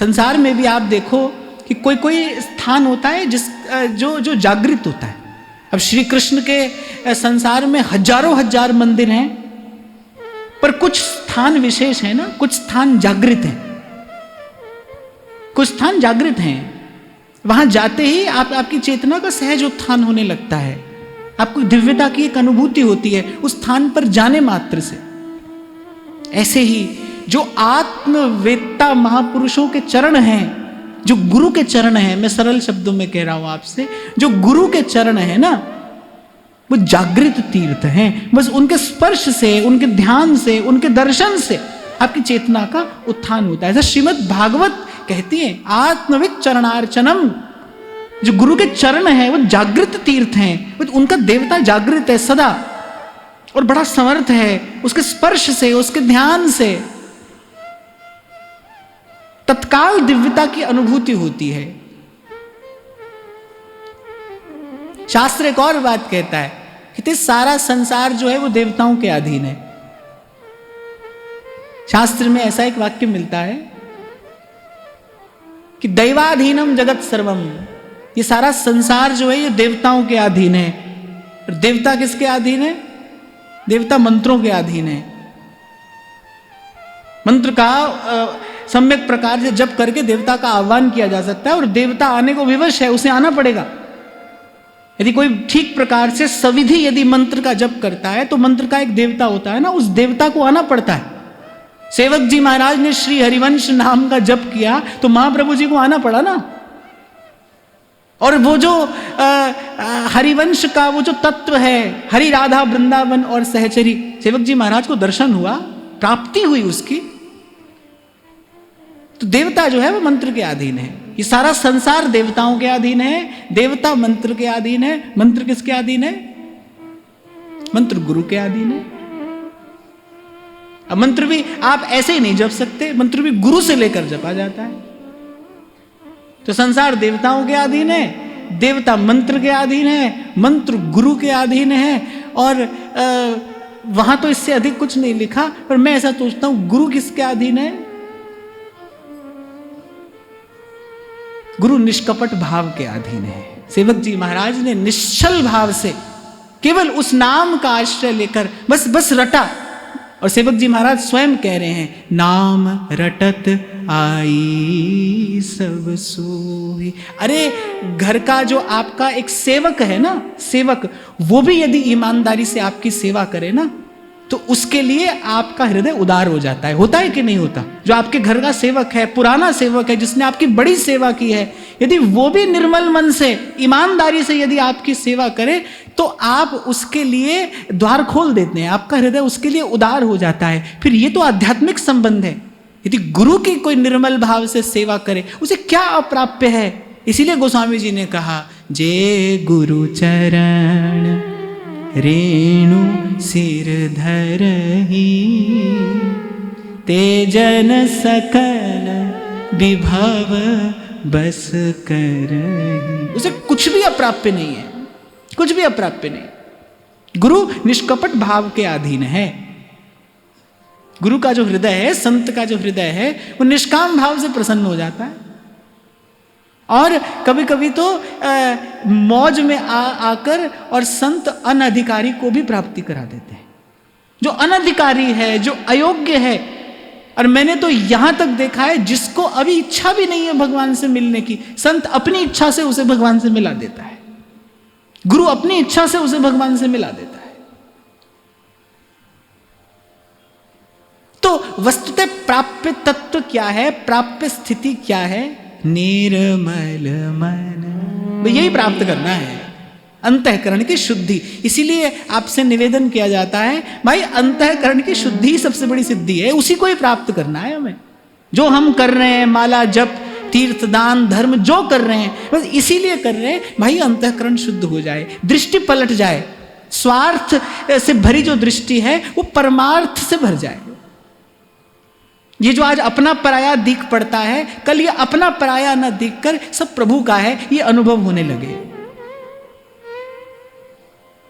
संसार में भी आप देखो कि कोई कोई स्थान होता है जो जागृत होता है। अब श्री कृष्ण के संसार में हजारों हजार मंदिर हैं, पर कुछ स्थान विशेष है ना, कुछ स्थान जागृत हैं, कुछ स्थान जागृत हैं। वहां जाते ही आपकी चेतना का सहज उत्थान होने लगता है, आपको दिव्यता की एक अनुभूति होती है उस स्थान पर जाने मात्र से। ऐसे ही जो आत्मवेत्ता महापुरुषों के चरण हैं, जो गुरु के चरण हैं, मैं सरल शब्दों में कह रहा हूं आपसे, जो गुरु के चरण हैं ना, वो जागृत तीर्थ हैं। बस उनके स्पर्श से, उनके ध्यान से, उनके दर्शन से आपकी चेतना का उत्थान होता है। ऐसा श्रीमद् भागवत कहती है, आत्मविद चरणार्चनम। जो गुरु के चरण हैं वो जागृत तीर्थ हैं, उनका देवता जागृत है सदा और बड़ा समर्थ है। उसके स्पर्श से, उसके ध्यान से तत्काल दिव्यता की अनुभूति होती है। शास्त्र एक और बात कहता है कि सारा संसार जो है वो देवताओं के अधीन है। शास्त्र में ऐसा एक वाक्य मिलता है कि दैवाधीनम जगत सर्वम, ये सारा संसार जो है ये देवताओं के अधीन है। और देवता किसके अधीन है? देवता मंत्रों के अधीन है। मंत्र का सम्यक प्रकार से जप करके देवता का आह्वान किया जा सकता है, और देवता आने को विवश है, उसे आना पड़ेगा। यदि कोई ठीक प्रकार से सविधि यदि मंत्र का जप करता है तो मंत्र का एक देवता होता है ना, उस देवता को आना पड़ता है। सेवक जी महाराज ने श्री हरिवंश नाम का जप किया तो महाप्रभु जी को आना पड़ा ना। और वो जो हरिवंश का वो जो तत्व है, हरि राधा वृंदावन और सहचरी, सेवक जी महाराज को दर्शन हुआ, प्राप्ति हुई उसकी। तो देवता जो है वो मंत्र के अधीन है। ये सारा संसार देवताओं के अधीन है, देवता मंत्र के अधीन है। मंत्र किसके अधीन है? मंत्र गुरु के अधीन है। अब मंत्र भी आप ऐसे ही नहीं जप सकते, मंत्र भी गुरु से लेकर जपा जाता है। तो संसार देवताओं के अधीन है, देवता मंत्र के अधीन है, मंत्र गुरु के अधीन है। और वहां तो इससे अधिक कुछ नहीं लिखा, पर मैं ऐसा सोचता हूं गुरु किसके अधीन है? गुरु निष्कपट भाव के अधीन है। सेवक जी महाराज ने निश्चल भाव से केवल उस नाम का आश्रय लेकर बस रटा। और सेवक जी महाराज स्वयं कह रहे हैं, नाम रटत आई सब सोई। अरे घर का जो आपका एक सेवक है ना, सेवक, वो भी यदि ईमानदारी से आपकी सेवा करे ना, तो उसके लिए आपका हृदय उदार हो जाता है। होता है कि नहीं होता? जो आपके घर का सेवक है, पुराना सेवक है, जिसने आपकी बड़ी सेवा की है, यदि वो भी निर्मल मन से, ईमानदारी से यदि आपकी सेवा करे, तो आप उसके लिए द्वार खोल देते हैं, आपका हृदय उसके लिए उदार हो जाता है। फिर ये तो आध्यात्मिक संबंध है। यदि गुरु की कोई निर्मल भाव से सेवा करे, उसे क्या अप्राप्य है? इसीलिए गोस्वामी जी ने कहा, जे गुरु चरण रेणु सिर धरही, तेजन सकल विभव बस करही। उसे कुछ भी अप्राप्य नहीं है, कुछ भी अप्राप्य नहीं। गुरु निष्कपट भाव के अधीन है। गुरु का जो हृदय है, संत का जो हृदय है, वो निष्काम भाव से प्रसन्न हो जाता है। और कभी कभी तो मौज में आकर और संत अनधिकारी को भी प्राप्ति करा देते हैं। जो अनधिकारी है, जो अयोग्य है, और मैंने तो यहां तक देखा है जिसको अभी इच्छा भी नहीं है भगवान से मिलने की, संत अपनी इच्छा से उसे भगवान से मिला देता है। गुरु अपनी इच्छा से उसे भगवान से मिला देता है। तो वस्तुतः प्राप्य तत्व क्या है, प्राप्य स्थिति क्या है? निर्मल मन। यही प्राप्त करना है, अंतःकरण की शुद्धि। इसीलिए आपसे निवेदन किया जाता है, भाई अंतःकरण की शुद्धि सबसे बड़ी सिद्धि है, उसी को ही प्राप्त करना है हमें। जो हम कर रहे हैं, माला जप, तीर्थ दान धर्म जो कर रहे हैं, बस इसीलिए कर रहे हैं भाई अंतःकरण शुद्ध हो जाए, दृष्टि पलट जाए, स्वार्थ से भरी जो दृष्टि है वो परमार्थ से भर जाए। ये जो आज अपना पराया दिख पड़ता है, कल ये अपना पराया न दिखकर सब प्रभु का है, ये अनुभव होने लगे।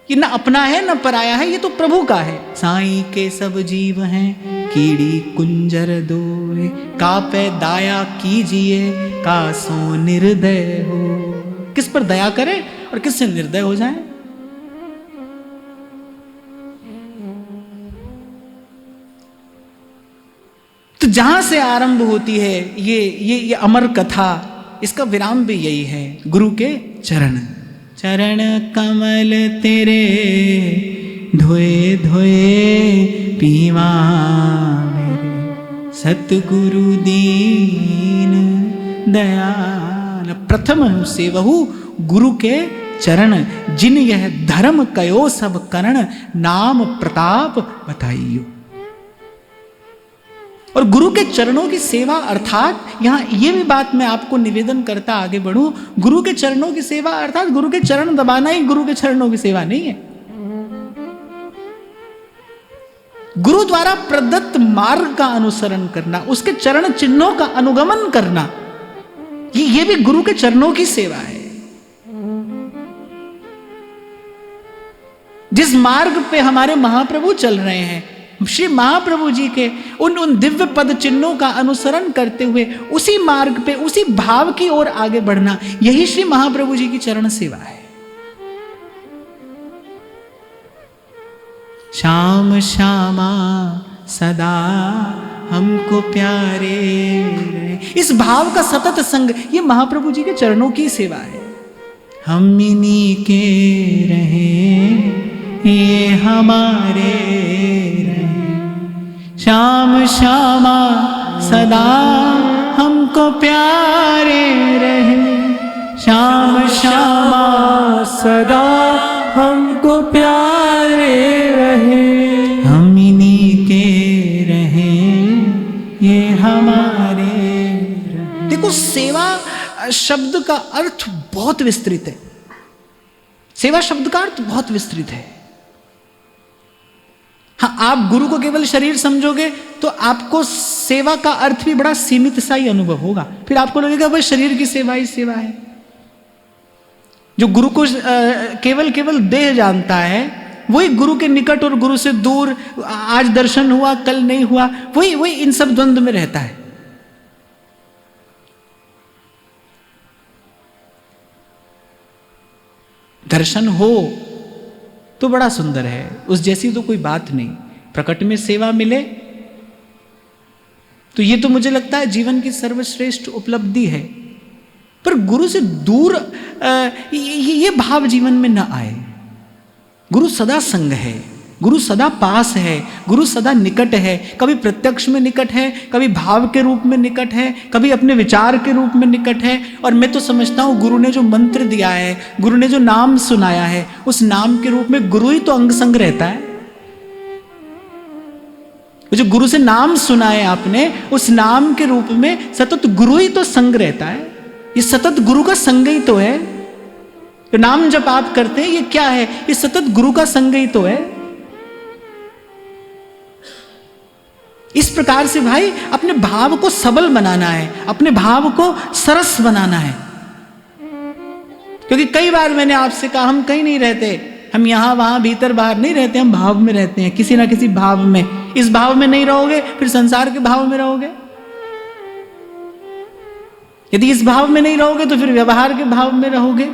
कि न अपना है न पराया है, ये तो प्रभु का है। साईं के सब जीव हैं कीड़ी कुंजर दोए, का पे दया कीजिए का सो निर्दय हो। किस पर दया करे और किस से निर्दय हो जाए। तो जहां से आरंभ होती है ये अमर कथा, इसका विराम भी यही है, गुरु के चरण। चरण कमल तेरे धोए धोए पीवा मेरे, सतगुरु दीन दयाल। प्रथम सेवहु गुरु के चरण, जिन यह धर्म कयो सब करण, नाम प्रताप बताइयो। और गुरु के चरणों की सेवा अर्थात, यहां यह भी बात मैं आपको निवेदन करता आगे बढ़ूं, गुरु के चरणों की सेवा अर्थात गुरु के चरण दबाना ही गुरु के चरणों की सेवा नहीं है। गुरु द्वारा प्रदत्त मार्ग का अनुसरण करना, उसके चरण चिन्हों का अनुगमन करना, ये भी गुरु के चरणों की सेवा है। जिस मार्ग पे हमारे महाप्रभु चल रहे हैं, श्री महाप्रभु जी के उन दिव्य पद चिन्हों का अनुसरण करते हुए उसी मार्ग पे, उसी भाव की ओर आगे बढ़ना, यही श्री महाप्रभु जी की चरण सेवा है। श्याम श्यामा सदा हमको प्यारे रहे, इस भाव का सतत संग, ये महाप्रभु जी के चरणों की सेवा है। हम इन्हीं के रहे ये हमारे रहे, श्याम श्यामा सदा हमको प्यारे रहे, श्याम श्यामा सदा हमको प्यारे रहे, हम इन्हीं के रहे ये हमारे रहे। देखो, सेवा शब्द का अर्थ बहुत विस्तृत है। सेवा शब्द का अर्थ बहुत विस्तृत है। हाँ, आप गुरु को केवल शरीर समझोगे तो आपको सेवा का अर्थ भी बड़ा सीमित सा ही अनुभव होगा। फिर आपको लगेगा भाई शरीर की सेवा ही सेवा है। जो गुरु को केवल देह जानता है, वही गुरु के निकट और गुरु से दूर, आज दर्शन हुआ कल नहीं हुआ, वही इन सब द्वंद्व में रहता है। दर्शन हो तो बड़ा सुंदर है, उस जैसी तो कोई बात नहीं। प्रकट में सेवा मिले तो ये तो मुझे लगता है जीवन की सर्वश्रेष्ठ उपलब्धि है। पर गुरु से दूर ये भाव जीवन में न आए। गुरु सदा संग है, गुरु सदा पास है, गुरु सदा निकट है। कभी प्रत्यक्ष में निकट है, कभी भाव के रूप में निकट है, कभी अपने विचार के रूप में निकट है। और मैं तो समझता हूं गुरु ने जो मंत्र दिया है, गुरु ने जो नाम सुनाया है, उस नाम के रूप में गुरु ही तो अंग संग रहता है। जो गुरु से नाम सुना है आपने, उस नाम के रूप में सतत गुरु ही तो संग रहता है। ये सतत गुरु का संग ही तो है। तो नाम जब आप करते हैं, ये क्या है? ये सतत गुरु का संग ही तो है। इस प्रकार से भाई अपने भाव को सबल बनाना है, अपने भाव को सरस बनाना है। क्योंकि कई बार मैंने आपसे कहा, हम कहीं नहीं रहते, हम यहां वहां भीतर बाहर नहीं रहते, हम भाव में रहते हैं, किसी ना किसी भाव में। इस भाव में नहीं रहोगे फिर संसार के भाव में रहोगे, यदि इस भाव में नहीं रहोगे तो फिर व्यवहार के भाव में रहोगे।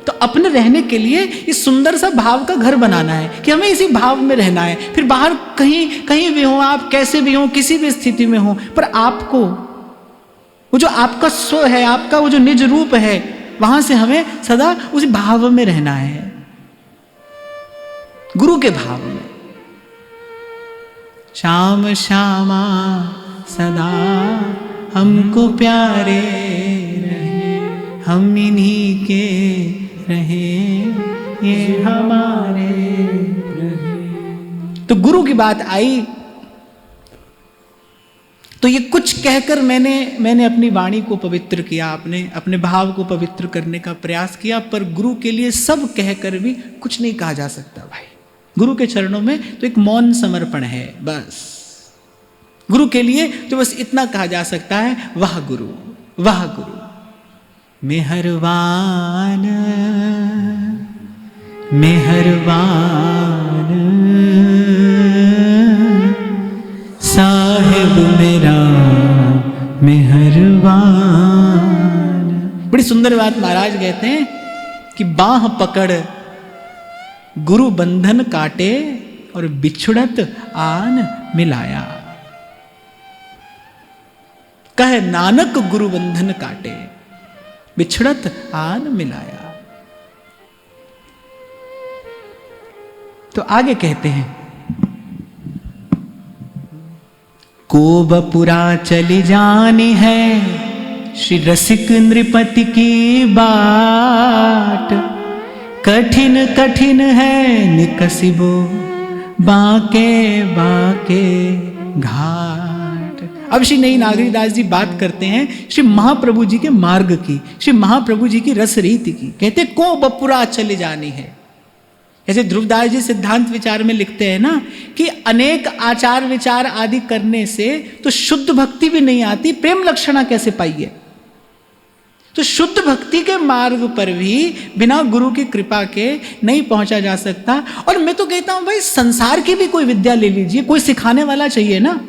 तो अपने रहने के लिए इस सुंदर सा भाव का घर बनाना है कि हमें इसी भाव में रहना है। फिर बाहर कहीं भी हो, आप कैसे भी हो, किसी भी स्थिति में हो, पर आपको वो जो आपका स्व है, आपका वो जो निज रूप है, वहां से हमें सदा उसी भाव में रहना है, गुरु के भाव में। श्याम श्यामा सदा हमको प्यारे रहे, हम इन्हीं के रहे ये हमारे रहे। तो गुरु की बात आई तो ये कुछ कहकर मैंने अपनी वाणी को पवित्र किया, अपने भाव को पवित्र करने का प्रयास किया। पर गुरु के लिए सब कहकर भी कुछ नहीं कहा जा सकता भाई। गुरु के चरणों में तो एक मौन समर्पण है बस। गुरु के लिए तो बस इतना कहा जा सकता है, वाह गुरु, वाह गुरु, मेहरबान मेहरबान साहिब मेरा मेहरबान। बड़ी सुंदर बात महाराज कहते हैं कि बाह पकड़ गुरु बंधन काटे और बिछुड़त आन मिलाया। कह नानक गुरु बंधन काटे बिछुड़त आन मिलाया। तो आगे कहते हैं को बपुरा चली जानी है श्री रसिक नृपति की बाट। कठिन कठिन है निकसिबो बाके बाके घाट। अब श्री नई नागरीदास जी बात करते हैं श्री महाप्रभु जी के मार्ग की, श्री महाप्रभु जी की रस रीति की। कहते को बपुरा चली जानी है। जैसे ध्रुवदास जी सिद्धांत विचार में लिखते हैं ना कि अनेक आचार विचार आदि करने से तो शुद्ध भक्ति भी नहीं आती, प्रेम लक्षणा कैसे पाइए। तो शुद्ध भक्ति के मार्ग पर भी बिना गुरु की कृपा के नहीं पहुंचा जा सकता। और मैं तो कहता हूं भाई संसार की भी कोई विद्या ले लीजिए, कोई सिखाने वाला चाहिए ना।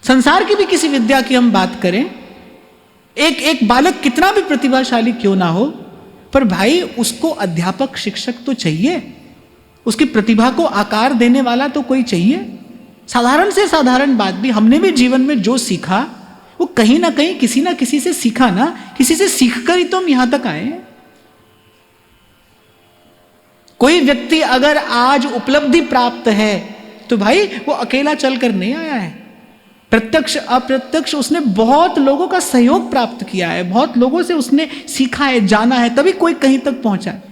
संसार की भी किसी विद्या की हम बात करें, एक बालक कितना भी प्रतिभाशाली क्यों ना हो, पर भाई उसको अध्यापक शिक्षक तो चाहिए, उसकी प्रतिभा को आकार देने वाला तो कोई चाहिए। साधारण से साधारण बात भी हमने भी जीवन में जो सीखा वो कहीं ना कहीं किसी ना किसी से सीखा ना, किसी से सीखकर ही तो हम यहां तक आए। कोई व्यक्ति अगर आज उपलब्धि प्राप्त है तो भाई वो अकेला चलकर नहीं आया है, प्रत्यक्ष अप्रत्यक्ष उसने बहुत लोगों का सहयोग प्राप्त किया है, बहुत लोगों से उसने सीखा है, जाना है, तभी कोई कहीं तक पहुंचा है।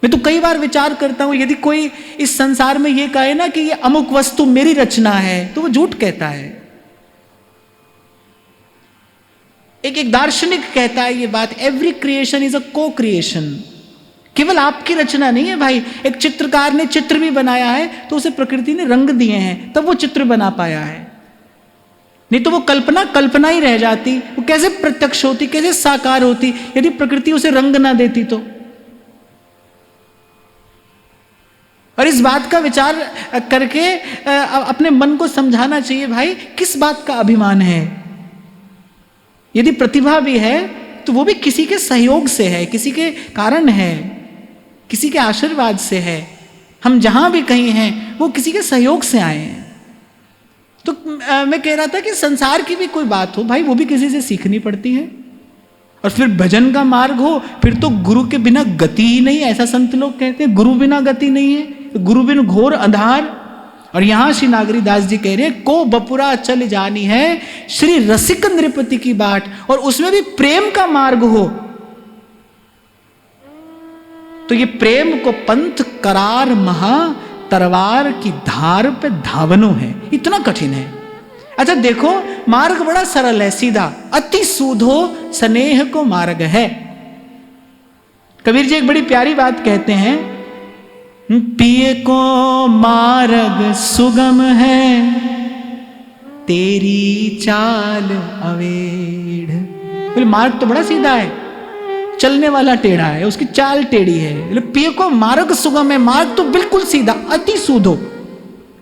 मैं तो कई बार विचार करता हूं यदि कोई इस संसार में ये कहे ना कि ये अमुक वस्तु मेरी रचना है तो वो झूठ कहता है। एक दार्शनिक कहता है ये बात, एवरी क्रिएशन इज अ को क्रिएशन। केवल आपकी रचना नहीं है भाई। एक चित्रकार ने चित्र भी बनाया है तो उसे प्रकृति ने रंग दिए हैं, तब वो चित्र बना पाया है। नहीं तो वो कल्पना कल्पना ही रह जाती, वो कैसे प्रत्यक्ष होती, कैसे साकार होती यदि प्रकृति उसे रंग ना देती तो। और इस बात का विचार करके अपने मन को समझाना चाहिए भाई किस बात का अभिमान है। यदि प्रतिभा भी है तो वो भी किसी के सहयोग से है, किसी के कारण है, किसी के आशीर्वाद से है। हम जहां भी कहीं हैं वो किसी के सहयोग से आए हैं। तो मैं कह रहा था कि संसार की भी कोई बात हो भाई, वो भी किसी से सीखनी पड़ती है। और फिर भजन का मार्ग हो, फिर तो गुरु के बिना गति ही नहीं, ऐसा संत लोग कहते हैं। गुरु बिना गति नहीं है, गुरु बिन घोर अंधार। और यहां श्री नागरीदास जी कह रहे हैं को बपुरा चल जानी है श्री रसिक नृपति की बाट, और उसमें भी प्रेम का मार्ग हो तो ये प्रेम को पंथ करार महा तरवार की धार पे धावनो है, इतना कठिन है। अच्छा देखो मार्ग बड़ा सरल है, सीधा, अति सूधो स्नेह को मार्ग है। कबीर जी एक बड़ी प्यारी बात कहते हैं, पिए को मार्ग सुगम है तेरी चाल अवेड़। बोले मार्ग तो बड़ा सीधा है, चलने वाला टेढ़ा है, उसकी चाल टेढ़ी है। बोले पिए को मार्ग सुगम है, मार्ग तो बिल्कुल सीधा, अति सूधो।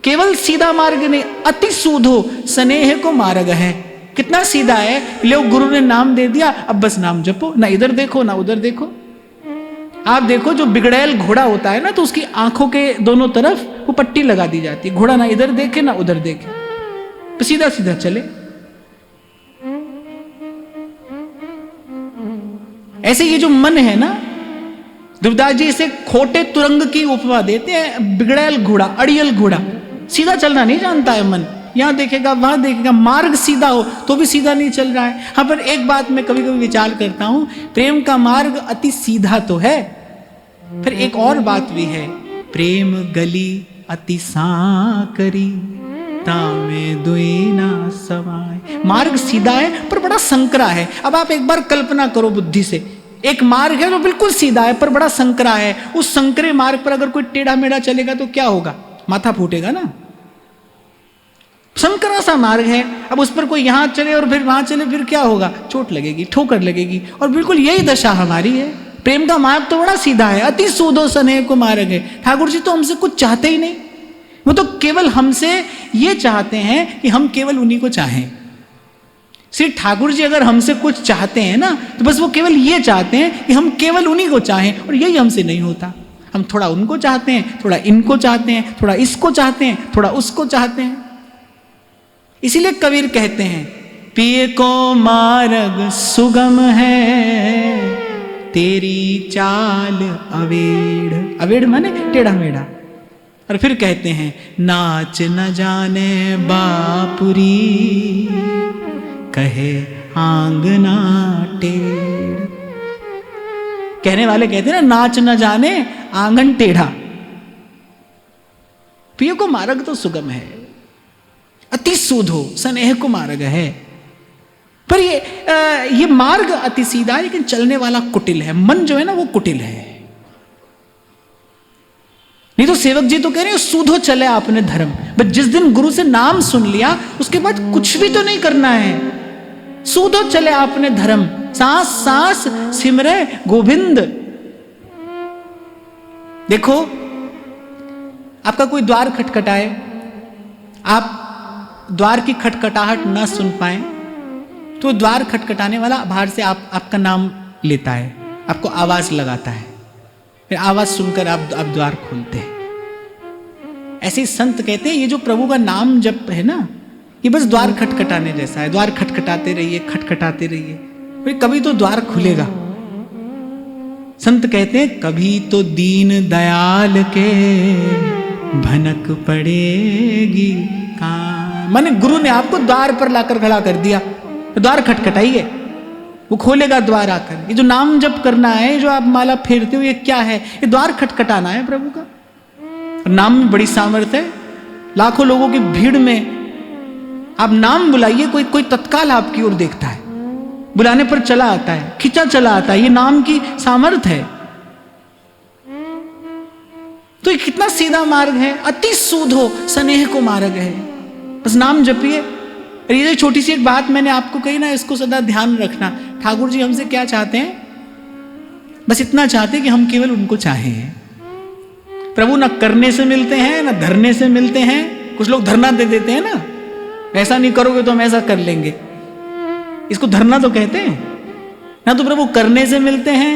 केवल सीधा मार्ग नहीं, अति सूधो स्नेह को मार्ग है। कितना सीधा है, लो गुरु ने नाम दे दिया, अब बस नाम जपो, ना इधर देखो ना उधर देखो। आप देखो जो बिगड़ैल घोड़ा होता है ना, तो उसकी आंखों के दोनों तरफ वो पट्टी लगा दी जाती है, घोड़ा ना इधर देखे ना उधर देखे, तो सीधा सीधा चले। ऐसे ये जो मन है ना, ध्रुवदास जी इसे खोटे तुरंग की उपमा देते हैं, बिगड़ैल घोड़ा, अड़ियल घोड़ा, सीधा चलना नहीं जानता है मन, यहां देखेगा वहां देखेगा, मार्ग सीधा हो तो भी सीधा नहीं चल रहा है। हाँ पर एक बात मैं कभी कभी विचार करता हूं, प्रेम का मार्ग अति सीधा तो है, फिर एक और बात भी है, प्रेम गली अति सांकरी तामे दुई ना समाए। मार्ग सीधा है पर बड़ा संकरा है। अब आप एक बार कल्पना करो बुद्धि से, एक मार्ग है जो बिल्कुल सीधा है पर बड़ा संकरा है, उस संकरे मार्ग पर अगर कोई टेढ़ा मेढ़ा चलेगा तो क्या होगा, माथा फूटेगा ना। संकरा सा मार्ग है, अब उस पर कोई यहां चले और फिर वहां चले, फिर क्या होगा, चोट लगेगी, ठोकर लगेगी। और बिल्कुल यही दशा हमारी है, प्रेम का मार्ग तो बड़ा सीधा है, अति सूदो स्नेह को मार्ग है। ठाकुर जी तो हमसे कुछ चाहते ही नहीं, वो तो केवल हमसे ये चाहते हैं कि हम केवल उन्हीं को चाहें। श्री ठाकुर जी अगर हमसे कुछ चाहते हैं ना, तो बस वो केवल ये चाहते हैं कि हम केवल उन्हीं को चाहें, और यही हमसे नहीं होता। हम थोड़ा उनको चाहते हैं, थोड़ा इनको चाहते हैं, थोड़ा इसको चाहते हैं, थोड़ा उसको चाहते हैं। इसीलिए कबीर कहते हैं, पिए को मार्ग सुगम है, तेरी चाल अवेड़। अवेड़ माने टेढ़ा मेढ़ा। और फिर कहते हैं, नाच न जाने बापुरी, कहे आंगना टेढ़। कहने वाले कहते हैं ना, नाच न जाने आंगन टेढ़ा। पिय को मार्ग तो सुगम है, अति सूधो स्नेह को मार्ग है, पर ये मार्ग अति सीधा है, लेकिन चलने वाला कुटिल है। मन जो है ना वो कुटिल है। नहीं तो सेवक जी तो कह रहे हैं सूधो चले आपने धर्म, बस जिस दिन गुरु से नाम सुन लिया उसके बाद कुछ भी तो नहीं करना है। सूधो चले आपने धर्म, सांस सांस सिमरे गोविंद। देखो, आपका कोई द्वार खटखटाए, आप द्वार की खटखटाहट ना सुन पाए, तो द्वार खटखटाने वाला बाहर से आपका नाम लेता है, आपको आवाज लगाता है, फिर आवाज सुनकर आप द्वार खोलते हैं। ऐसे ही संत कहते हैं, ये जो प्रभु का नाम जप है ना, ये बस द्वार खटखटाने जैसा है। द्वार खटखटाते रहिए, खटखटाते रहिए, फिर कभी तो द्वार खुलेगा। संत कहते हैं, कभी तो दीन दयाल के भनक पड़ेगी कहाँ। माने गुरु ने आपको द्वार पर लाकर खड़ा कर दिया, तो द्वार खटखटाइए, वो खोलेगा द्वार आकर। ये जो नाम जप करना है, जो आप माला फेरते हो, ये क्या है? ये द्वार खटखटाना है प्रभु का। और नाम में बड़ी सामर्थ्य है। लाखों लोगों की भीड़ में आप नाम बुलाइए, कोई तत्काल आपकी ओर देखता है, बुलाने पर चला आता है, खिंचा चला आता है। ये नाम की सामर्थ्य है। तो ये कितना सीधा मार्ग है, अति सूधो स्नेह को मार्ग है। बस नाम जपिए। ये जो छोटी सी एक बात मैंने आपको कही ना, इसको सदा ध्यान रखना। ठाकुर जी हमसे क्या चाहते हैं? बस इतना चाहते हैं कि हम केवल उनको चाहें। प्रभु ना करने से मिलते हैं, ना धरने से मिलते हैं। कुछ लोग धरना दे देते हैं ना, ऐसा नहीं करोगे तो हम ऐसा कर लेंगे। इसको धरना तो कहते हैं ना। तो प्रभु करने से मिलते हैं,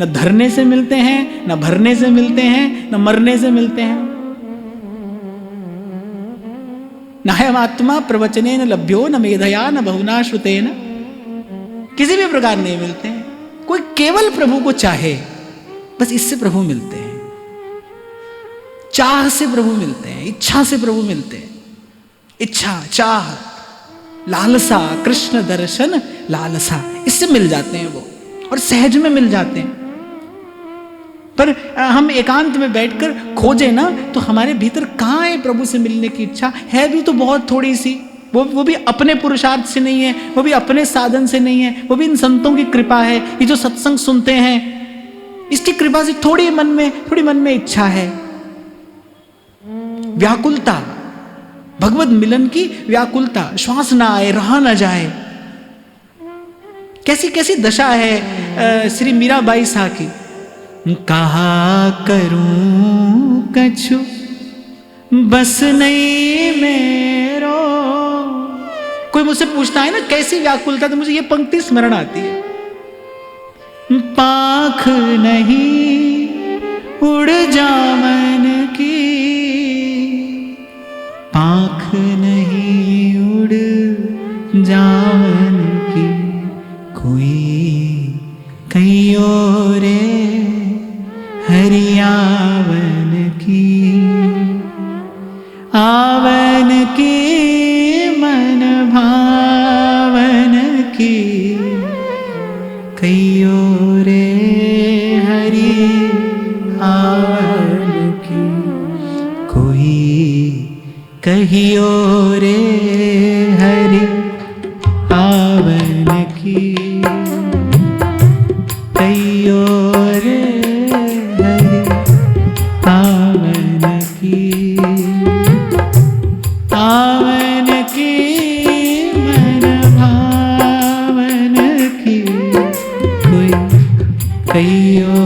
न धरने से मिलते हैं, न भरने से मिलते हैं, न मरने से मिलते हैं। नायम आत्मा प्रवचने न लभ्यो न मेधया न बहुना श्रुतेन, किसी भी प्रकार नहीं मिलते हैं। कोई केवल प्रभु को चाहे, बस इससे प्रभु मिलते हैं। चाह से प्रभु मिलते हैं, इच्छा से प्रभु मिलते हैं। इच्छा, चाह, लालसा, कृष्ण दर्शन लालसा, इससे मिल जाते हैं वो, और सहज में मिल जाते हैं। पर हम एकांत में बैठकर खोजे ना, तो हमारे भीतर कहाँ है प्रभु से मिलने की इच्छा? है भी तो बहुत थोड़ी सी। वो भी अपने पुरुषार्थ से नहीं है, वो भी अपने साधन से नहीं है, वो भी इन संतों की कृपा है। ये जो सत्संग सुनते हैं, इसकी कृपा से थोड़ी मन में इच्छा है, व्याकुलता, भगवत मिलन की व्याकुलता। श्वास ना आए, रहा ना जाए। कैसी कैसी दशा है श्री मीराबाई शाह की। कहा करूं कछु बस नहीं मेरो। कोई मुझसे पूछता है ना कैसी व्याकुलता, तो मुझे ये पंक्ति स्मरण आती है। पाख नहीं उड़ जावन की, पाख नहीं उड़ जावन की, कोई कहियो रे हरियावन की। आवन की मन भावन की, कहियो रे हरि आवन की। कोई कहियो रे हरि आवन की, कहियो रे हरि आवन की। आवन की मन भावन की, कोई कहियो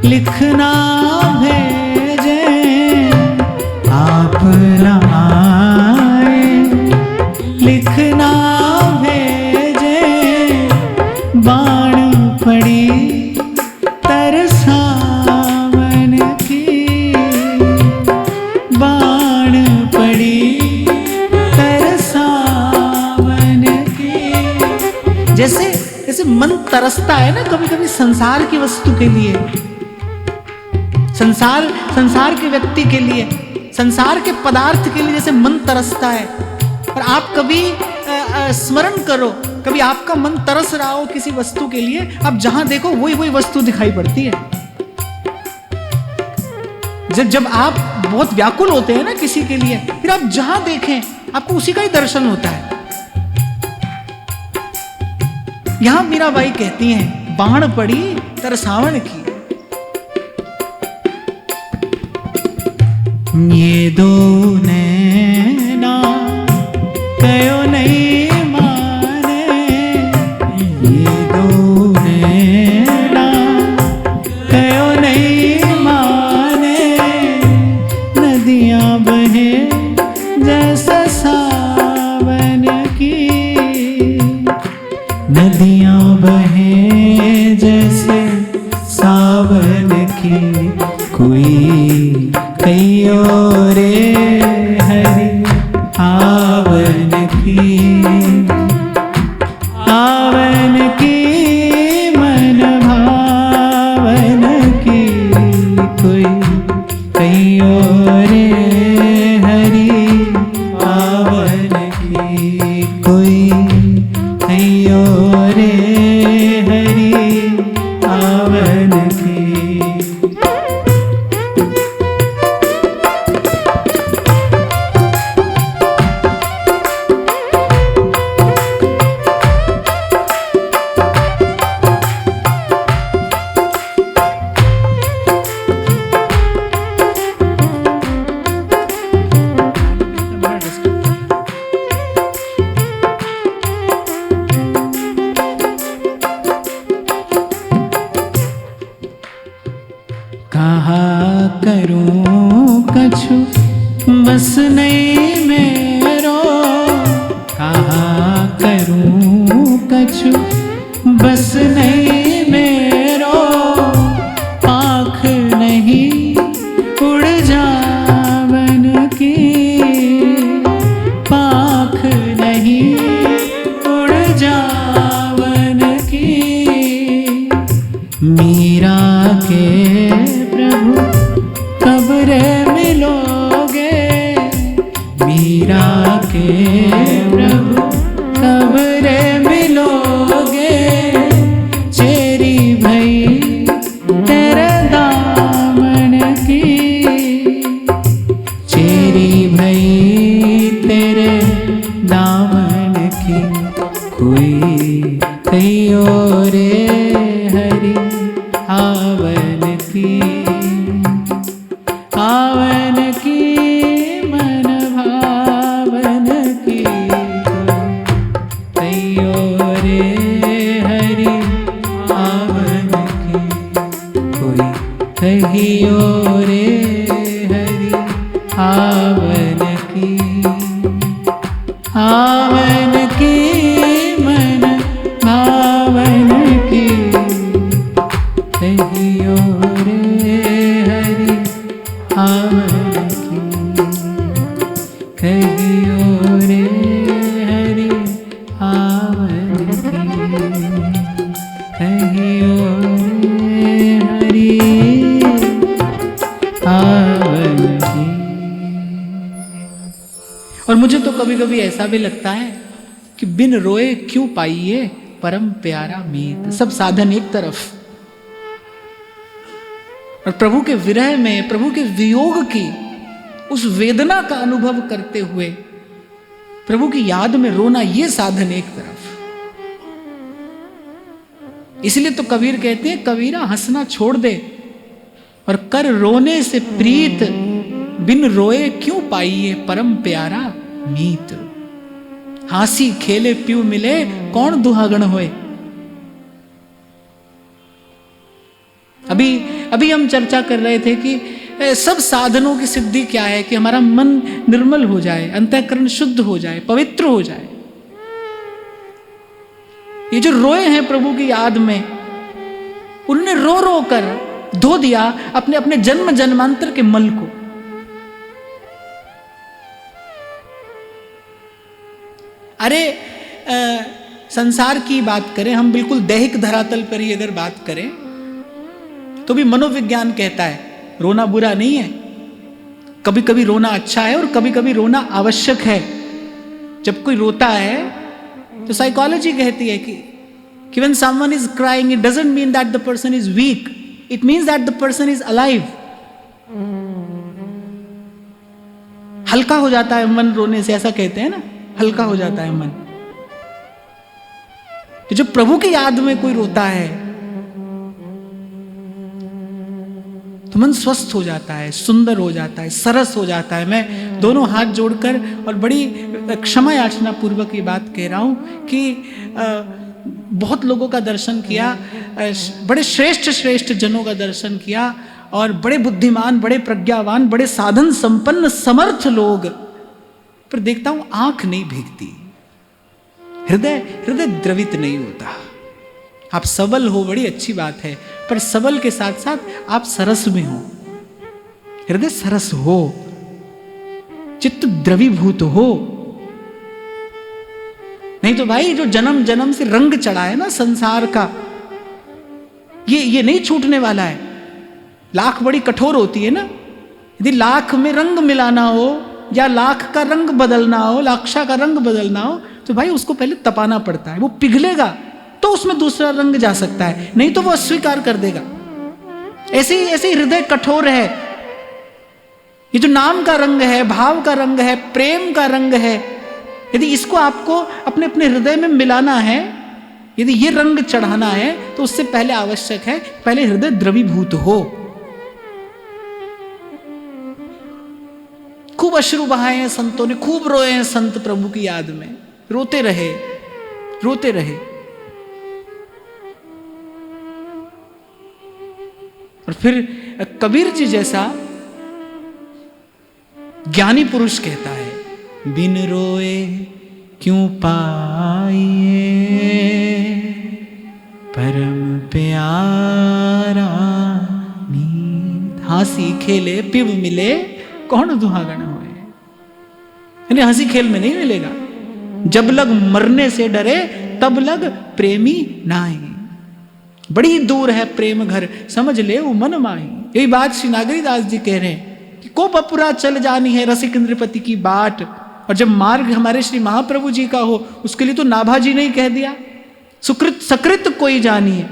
लिखना भेजे आप न आए, लिखना भेजे बाण पड़ी तरसावन की, बाण पड़ी तरसावन की। जैसे जैसे मन तरसता है ना कभी कभी संसार की वस्तु के लिए, संसार के व्यक्ति के लिए, संसार के पदार्थ के लिए जैसे मन तरसता है। और आप कभी स्मरण करो, कभी आपका मन तरस रहा हो किसी वस्तु के लिए, आप जहां देखो वही वही वस्तु दिखाई पड़ती है। जब आप बहुत व्याकुल होते हैं ना किसी के लिए, फिर आप जहां देखें आपको उसी का ही दर्शन होता है। यहां मीराबाई कहती हैं बाण पड़ी तरसावन की। ये दो नैना कयो नहीं माने, ये दो नैना कयो नहीं माने, नदियां बहे जैसा सावन की, नदियां बहे जैसे सावन की। कोई कहियो रे हरि आवन की, आवन की मन भावन की। कोई कहियो रे हरि आवन की, कोई कहियो रे हरि आवन की। कहा करूं कछु बस नहीं मेरो, कहा करूं कछु बस नहीं मेरो, आँख नहीं उड़ जावन की, पाख नहीं उड़ जावन की। मीरा के प्रभु कब रे मिलोगे, मीरा के प्रभु कब रे मिलोगे, चेरी भई तेरे दामन की, चेरी भई तेरे दामन की। कोई कहियो रे हरि आवन की, आवन की मन भावन की। कहियो रे हरि आवन की, कोई कहियो रे हरि आवन की, आवन की मन भावन की। कहियो रे हरि आवन की, कहियो रे हरि आवन की, कहियो रे हरि आवन की। और मुझे तो कभी कभी ऐसा भी लगता है कि बिन रोए क्यों पाइए परम प्यारा मीत। सब साधन एक तरफ, और प्रभु के विरह में, प्रभु के वियोग की उस वेदना का अनुभव करते हुए प्रभु की याद में रोना, ये साधन एक तरफ। इसलिए तो कबीर कहते हैं कबीरा हंसना छोड़ दे और कर रोने से प्रीत, बिन रोए क्यों पाइए परम प्यारा मीत। हासी खेले प्यू मिले कौन दुहागण होए। अभी हम चर्चा कर रहे थे कि सब साधनों की सिद्धि क्या है कि हमारा मन निर्मल हो जाए, अंतःकरण शुद्ध हो जाए, पवित्र हो जाए। ये जो रोए हैं प्रभु की याद में, उन्होंने रो रो कर धो दिया अपने अपने जन्म जन्मांतर के मल को। अरे संसार की बात करें, हम बिल्कुल दैहिक धरातल पर ही अगर बात करें तो भी मनोविज्ञान कहता है रोना बुरा नहीं है, कभी कभी रोना अच्छा है और कभी कभी रोना आवश्यक है। जब कोई रोता है तो साइकोलॉजी कहती है कि when someone is crying, it doesn't mean that the person is weak, it means that the person is alive. हल्का हो जाता है मन रोने से, ऐसा कहते हैं ना, हल्का हो जाता है मन। तो जब प्रभु की याद में कोई रोता है तो मन स्वस्थ हो जाता है, सुंदर हो जाता है, सरस हो जाता है। मैं दोनों हाथ जोड़कर और बड़ी क्षमा याचना पूर्वक ये बात कह रहा हूं कि बहुत लोगों का दर्शन किया, बड़े श्रेष्ठ श्रेष्ठ जनों का दर्शन किया और बड़े बुद्धिमान, बड़े प्रज्ञावान, बड़े साधन संपन्न समर्थ लोग, पर देखता हूं आंख नहीं भीगती, हृदय द्रवित नहीं होता। आप सबल हो, बड़ी अच्छी बात है, पर सबल के साथ साथ आप सरस में हो, हृदय सरस हो, चित्त द्रवीभूत हो। नहीं तो भाई जो जन्म जन्म से रंग चढ़ा है ना संसार का, ये नहीं छूटने वाला है। लाख बड़ी कठोर होती है ना, यदि लाख में रंग मिलाना हो या लाख का रंग बदलना हो, लाक्षा का रंग बदलना हो, तो भाई उसको पहले तपाना पड़ता है। वो पिघलेगा तो उसमें दूसरा रंग जा सकता है, नहीं तो वो अस्वीकार कर देगा। ऐसे ही हृदय कठोर है। ये जो नाम का रंग है, भाव का रंग है, प्रेम का रंग है, यदि इसको आपको अपने अपने हृदय में मिलाना है, यदि ये रंग चढ़ाना है, तो उससे पहले आवश्यक है पहले हृदय द्रवीभूत हो। खूब अश्रु बहाए हैं संतों ने, खूब रोए हैं संत प्रभु की याद में, रोते रहे रोते रहे। और फिर कबीर जी जैसा ज्ञानी पुरुष कहता है, बिन रोए क्यों पाइए परम प्यारा नीत। हंसी खेले पिब मिले कौन दुहागन होए। यानी हंसी खेल में नहीं मिलेगा। जब लग मरने से डरे तब लग प्रेमी नाई। बड़ी दूर है प्रेम घर, समझ ले वो मन माही। यही बात श्री नागरीदास जी कह रहे हैं कि को पपुरा चल जानी है रसिक नृपति की बाट। और जब मार्ग हमारे श्री महाप्रभु जी का हो, उसके लिए तो नाभाजी ने ही कह दिया, सुकृत सकृत कोई जानिए,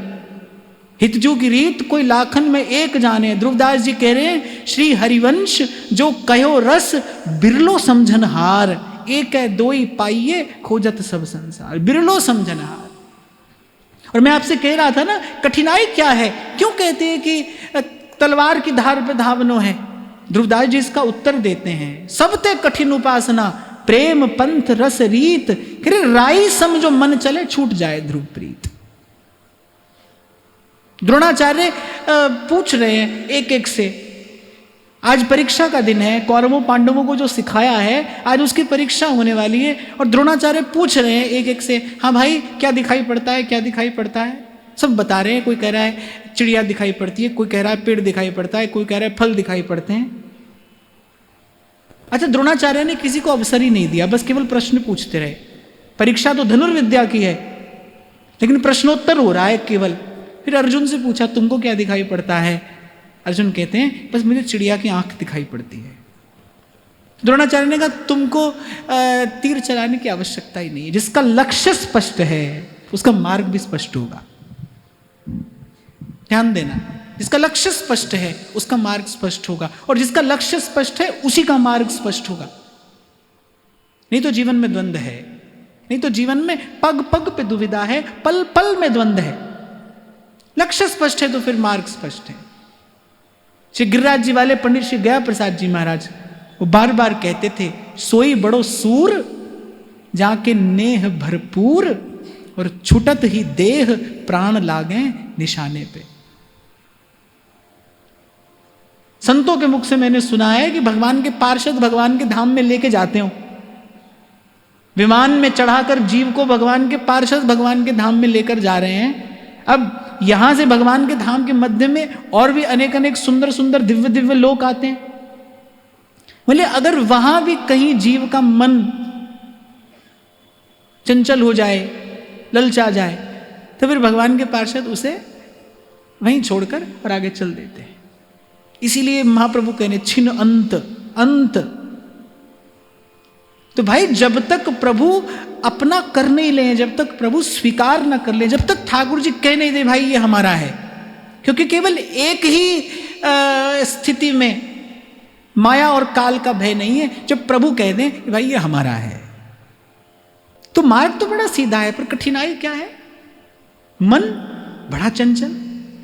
हितजू की रीत कोई लाखन में एक जाने। ध्रुवदास जी कह रहे हैं, श्री हरिवंश जो कहो रस बिरलो समझन हार, एक है दो ही पाइये खोजत सब संसार। बिरलो समझन हार। और मैं आपसे कह रहा था ना, कठिनाई क्या है, क्यों कहते हैं कि तलवार की धार पे धावनो है। ध्रुवदास जी इसका उत्तर देते हैं, सबते कठिन उपासना प्रेम पंथ रस रीत, राई सम जो मन चले छूट जाए ध्रुव प्रीत। द्रोणाचार्य पूछ रहे हैं एक एक से, आज परीक्षा का दिन है, कौरवों पांडवों को जो सिखाया है आज उसकी परीक्षा होने वाली है। और द्रोणाचार्य पूछ रहे हैं एक एक से, हाँ भाई क्या दिखाई पड़ता है, क्या दिखाई पड़ता है। सब बता रहे हैं, कोई कह रहा है चिड़िया दिखाई पड़ती है, कोई कह रहा है पेड़ दिखाई पड़ता है, कोई कह रहा है फल दिखाई पड़ते हैं। अच्छा, द्रोणाचार्य ने किसी को अवसर ही नहीं दिया, बस केवल प्रश्न पूछते रहे। परीक्षा तो धनुर्विद्या की है, लेकिन प्रश्नोत्तर हो रहा है केवल। फिर अर्जुन से पूछा, तुमको क्या दिखाई पड़ता है। अर्जुन कहते हैं, बस मुझे चिड़िया की आंख दिखाई पड़ती है। द्रोणाचार्य ने कहा, तुमको तीर चलाने की आवश्यकता ही नहीं है। जिसका लक्ष्य स्पष्ट है उसका मार्ग भी स्पष्ट होगा। ध्यान देना, जिसका लक्ष्य स्पष्ट है उसका मार्ग स्पष्ट होगा, और जिसका लक्ष्य स्पष्ट है उसी का मार्ग स्पष्ट होगा। नहीं तो जीवन में द्वंद्व है, नहीं तो जीवन में पग पग पे दुविधा है, पल पल में द्वंद्व है। लक्ष्य स्पष्ट है तो फिर मार्ग स्पष्ट है। श्री गिरिराज जी वाले पंडित श्री गया प्रसाद जी महाराज वो बार बार कहते थे, सोई बड़ो सूर जाके नेह भरपूर, और छुटत ही देह प्राण लागे निशाने पे। संतों के मुख से मैंने सुना है कि भगवान के पार्षद भगवान के धाम में लेके जाते हो, विमान में चढ़ाकर जीव को भगवान के पार्षद भगवान के धाम में लेकर जा रहे हैं। अब यहां से भगवान के धाम के मध्य में और भी अनेक अनेक सुंदर सुंदर दिव्य दिव्य लोक आते हैं। बोले अगर वहां भी कहीं जीव का मन चंचल हो जाए, ललचा जाए, तो फिर भगवान के पार्षद उसे वहीं छोड़कर और आगे चल देते हैं। इसीलिए महाप्रभु कहने छिन्न अंत अंत। तो भाई जब तक प्रभु अपना कर नहीं ले, जब तक प्रभु स्वीकार ना कर ले, जब तक ठाकुर जी कह नहीं दे भाई ये हमारा है, क्योंकि केवल एक ही स्थिति में माया और काल का भय नहीं है, जब प्रभु कह दें कि भाई ये हमारा है। तो मार्ग तो बड़ा सीधा है, पर कठिनाई क्या है? मन बड़ा चंचल,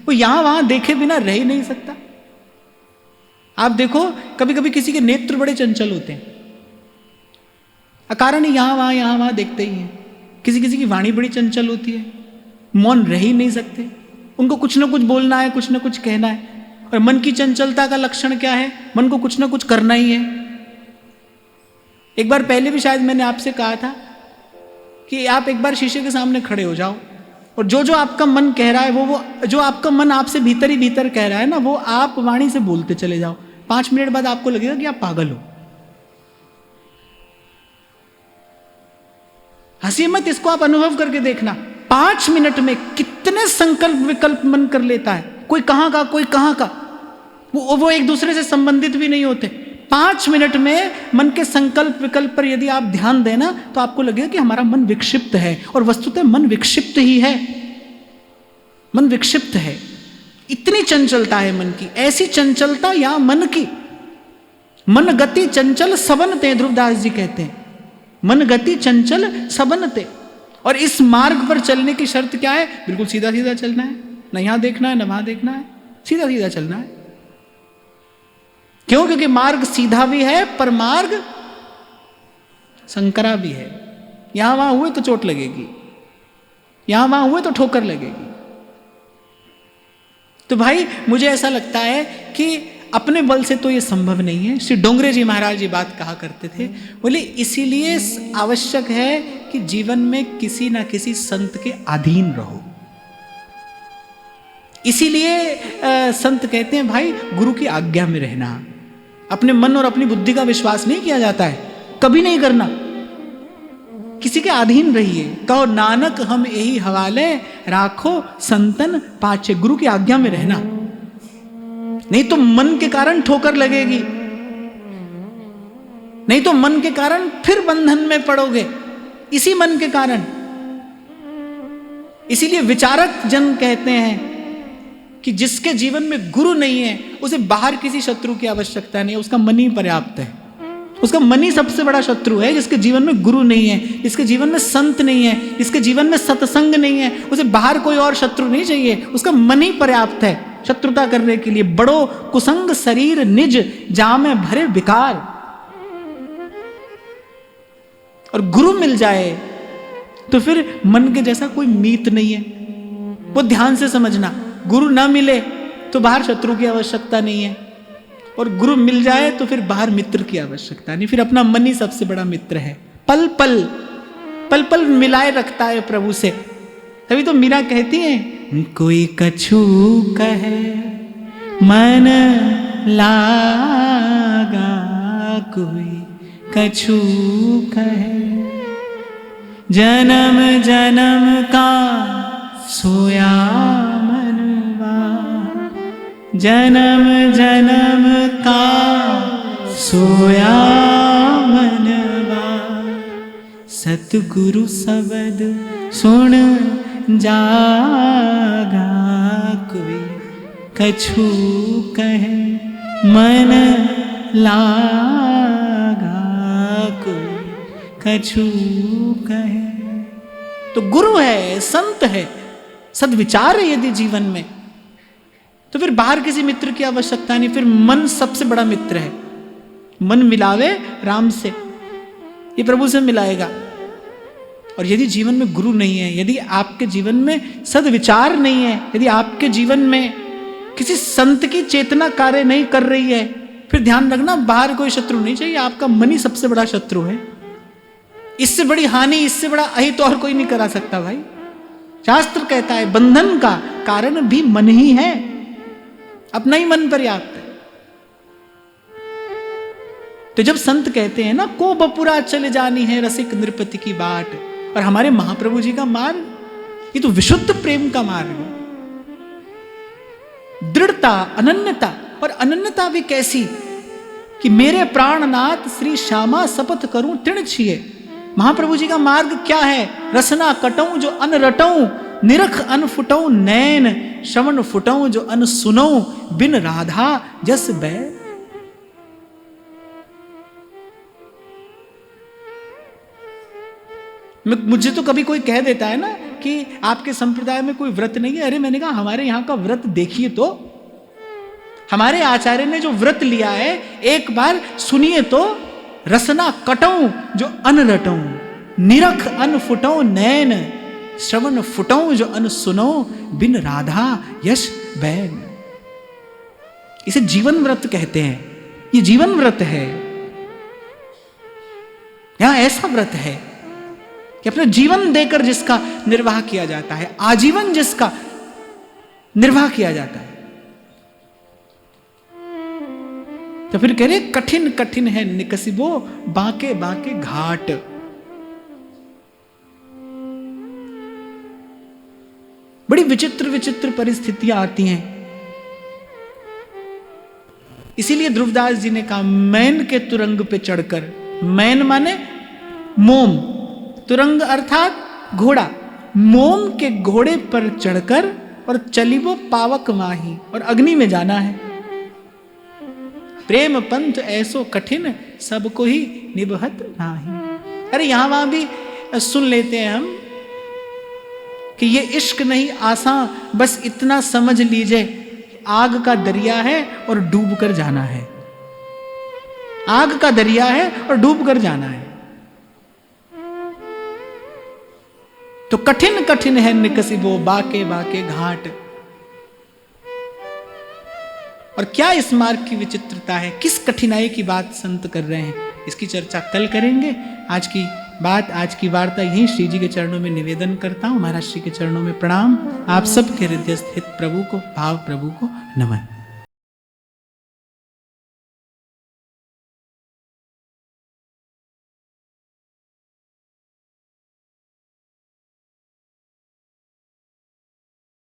वो यहां वहां देखे बिना रह ही नहीं सकता। आप देखो कभी कभी किसी के नेत्र बड़े चंचल होते हैं, अकारण यहां वहां देखते ही हैं। किसी किसी की वाणी बड़ी चंचल होती है, मौन रह ही नहीं सकते, उनको कुछ ना कुछ बोलना है, कुछ ना कुछ कहना है। और मन की चंचलता का लक्षण क्या है? मन को कुछ ना कुछ करना ही है। एक बार पहले भी शायद मैंने आपसे कहा था कि आप एक बार शीशे के सामने खड़े हो जाओ और जो जो आपका मन कह रहा है, वो जो आपका मन आपसे भीतर ही भीतर कह रहा है ना, वो आप वाणी से बोलते चले जाओ। 5 मिनट बाद आपको लगेगा कि आप पागल हो। हंसी मत, इसको आप अनुभव करके देखना। 5 मिनट में कितने संकल्प विकल्प मन कर लेता है, कोई कहां का कोई कहां का, वो एक दूसरे से संबंधित भी नहीं होते। 5 मिनट में मन के संकल्प विकल्प पर यदि आप ध्यान देना तो आपको लगेगा कि हमारा मन विक्षिप्त है, और वस्तुतः मन विक्षिप्त ही है, मन विक्षिप्त है। इतनी चंचलता है मन की, ऐसी चंचलता या मन की। मन गति चंचल सबनते, ध्रुवदास जी कहते हैं, मन गति चंचल सबनते। और इस मार्ग पर चलने की शर्त क्या है? बिल्कुल सीधा सीधा चलना है, न यहां देखना है न वहां देखना है, सीधा सीधा चलना है। क्यों? क्योंकि मार्ग सीधा भी है पर मार्ग संकरा भी है। यहां वहां हुए तो चोट लगेगी, यहां वहां हुए तो ठोकर लगेगी। तो भाई मुझे ऐसा लगता है कि अपने बल से तो ये संभव नहीं है। श्री डोंगरे जी महाराज ये बात कहा करते थे, बोले इसीलिए आवश्यक है कि जीवन में किसी ना किसी संत के अधीन रहो। इसीलिए संत कहते हैं भाई गुरु की आज्ञा में रहना। अपने मन और अपनी बुद्धि का विश्वास नहीं किया जाता है, कभी नहीं करना। किसी के अधीन रहिए। कहो नानक हम यही हवाले, राखो संतन पाछे। गुरु की आज्ञा में रहना, नहीं तो मन के कारण ठोकर लगेगी, नहीं तो मन के कारण फिर बंधन में पड़ोगे, इसी मन के कारण। इसीलिए विचारक जन कहते हैं कि जिसके जीवन में गुरु नहीं है उसे बाहर किसी शत्रु की आवश्यकता नहीं है, उसका मन ही पर्याप्त है। उसका मन ही सबसे बड़ा शत्रु है। जिसके जीवन में गुरु नहीं है, जिसके जीवन में संत नहीं है, जिसके जीवन में सत्संग नहीं है, उसे बाहर कोई और शत्रु नहीं चाहिए, उसका मन ही पर्याप्त है शत्रुता करने के लिए। बड़ो कुसंग शरीर निज, जामे भरे विकार। और गुरु मिल जाए तो फिर मन के जैसा कोई मीत नहीं है। वो ध्यान से समझना, गुरु ना मिले तो बाहर शत्रु की आवश्यकता नहीं है, और गुरु मिल जाए तो फिर बाहर मित्र की आवश्यकता नहीं। फिर अपना मन ही सबसे बड़ा मित्र है। पल पल पल पल मिलाए रखता है प्रभु से। तभी तो मीरा कहती है, कोई कछु कहे मन लागा, कोई कछु कहे जन्म जन्म का सोया मनवा, जन्म जन्म का सोया मनवा। सतगुरु शब्द सुन जागा, कोई कछु कहे मन लागा, कोई कछु कहे। तो गुरु है, संत है, सद्विचार है यदि जीवन में, तो फिर बाहर किसी मित्र की आवश्यकता नहीं। फिर मन सबसे बड़ा मित्र है। मन मिलावे राम से, ये प्रभु से मिलाएगा। और यदि जीवन में गुरु नहीं है, यदि आपके जीवन में सद्विचार नहीं है, यदि आपके जीवन में किसी संत की चेतना कार्य नहीं कर रही है, फिर ध्यान रखना बाहर कोई शत्रु नहीं चाहिए, आपका मन ही सबसे बड़ा शत्रु है। इससे बड़ी हानि, इससे बड़ा अहित और कोई नहीं करा सकता भाई। शास्त्र कहता है बंधन का कारण भी मन ही है, अपना ही मन पर्याप्त है। तो जब संत कहते हैं ना को बपुरा चले जानी है रसिक नृपति की बाट, और हमारे महाप्रभु जी का मार्ग ये तो विशुद्ध प्रेम का मार्ग है। दृढ़ता, अनन्यता, और अनन्यता भी कैसी कि मेरे प्राणनाथ श्री श्यामा शपथ करूं तृण छिए। महाप्रभु जी का मार्ग क्या है? रसना कटऊं जो अन रटऊं, निरख अन फुटऊं नैन, श्रवण फुटऊं जो अन सुनऊं, बिन राधा जस बै। मुझे तो कभी कोई कह देता है ना कि आपके संप्रदाय में कोई व्रत नहीं है। अरे मैंने कहा हमारे यहां का व्रत देखिए तो, हमारे आचार्य ने जो व्रत लिया है एक बार सुनिए तो। रसना कटऊं जो अन रटऊं, निरख अन फुटऊं नैन, श्रवण फुटऊं जो अन सुनो, बिन राधा यश बैन। इसे जीवन व्रत कहते हैं। ये जीवन व्रत है। यहां ऐसा व्रत है कि अपना जीवन देकर जिसका निर्वाह किया जाता है, आजीवन जिसका निर्वाह किया जाता है। तो फिर कह रहे कठिन कठिन है निकसिबो बांके बांके घाट। बड़ी विचित्र विचित्र परिस्थितियां आती हैं। इसीलिए ध्रुवदास जी ने कहा मैन के तुरंग पे चढ़कर, मैन माने मोम, तुरंग अर्थात घोड़ा, मोम के घोड़े पर चढ़कर और चली वो पावक माही, और अग्नि में जाना है। प्रेम पंथ ऐसो कठिन सबको ही निभत नाही। अरे यहां वहां भी सुन लेते हैं हम कि ये इश्क नहीं आसान, बस इतना समझ लीजिए आग का दरिया है और डूब कर जाना है। आग का दरिया है और डूब कर जाना है। तो कठिन कठिन है निकसिबो बाके बाके घाट। और क्या इस मार्ग की विचित्रता है, किस कठिनाई की बात संत कर रहे हैं, इसकी चर्चा कल करेंगे। आज की बात, आज की वार्ता यहीं श्री जी के चरणों में निवेदन करता हूं। महाराज श्री के चरणों में प्रणाम। आप सब के हृदय स्थित प्रभु को, भाव प्रभु को नमन।